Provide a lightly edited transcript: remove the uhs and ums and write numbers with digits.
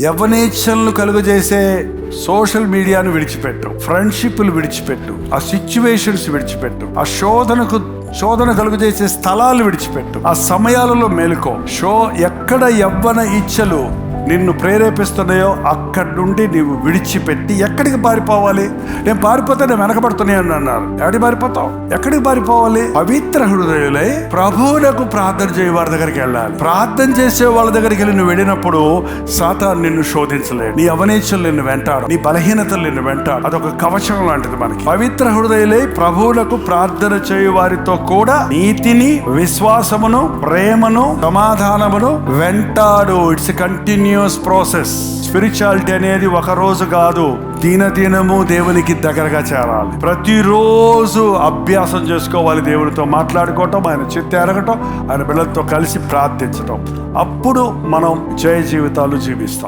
యవ్వనేచ్ఛలను కలుగజేసే social మీడియాను విడిచిపెట్టు, ఫ్రెండ్షిప్లు విడిచిపెట్టు, ఆ సిచ్యువేషన్స్ విడిచిపెట్టు, ఆ శోధన కలుగజేసే స్థలాలు విడిచిపెట్టు, ఆ సమయాలలో మేలుకో. ఎక్కడ యవ్వన ఇచ్చలు నిన్ను ప్రేరేపిస్తున్నాయో అక్కడి నుండి నీవు విడిచిపెట్టి ఎక్కడికి పారిపోవాలి? నేను పారిపోతే నేను వెనకబడుతున్నాను అన్నారు. ఎక్కడికి పారిపోతావు? ఎక్కడికి పారిపోవాలి? పవిత్ర హృదయులై ప్రభువులకు ప్రార్థన చేయ వారి దగ్గరికి వెళ్ళాలి. ప్రార్థన చేసే వాళ్ళ దగ్గరికి వెళ్ళి నువ్వు వెళ్ళినప్పుడు సాతాను నిన్ను శోధించలేడు. నీ అవనేచ్ఛలు నిన్ను వెంటాడు, నీ బలహీనతలు నిన్ను వెంటాడు. అదొక కవచం లాంటిది మనకి. పవిత్ర హృదయులై ప్రభువులకు ప్రార్థన చేయు వారితో కూడా నీతిని, విశ్వాసమును, ప్రేమను, సమాధానమును వెంటాడు. It's continuous process. స్పిరిచువాలిటీ అనేది ఒక రోజు కాదు, దినదినము దేవునికి దగ్గరగా చేరాలి. ప్రతిరోజు అభ్యాసం చేసుకోవాలి, దేవునితో మాట్లాడుకోవటం, ఆయన చిత్త ఎరగటం, ఆయన బిడ్డలతో కలిసి ప్రార్థించటం. అప్పుడు మనం జయ జీవితాలు జీవిస్తాం.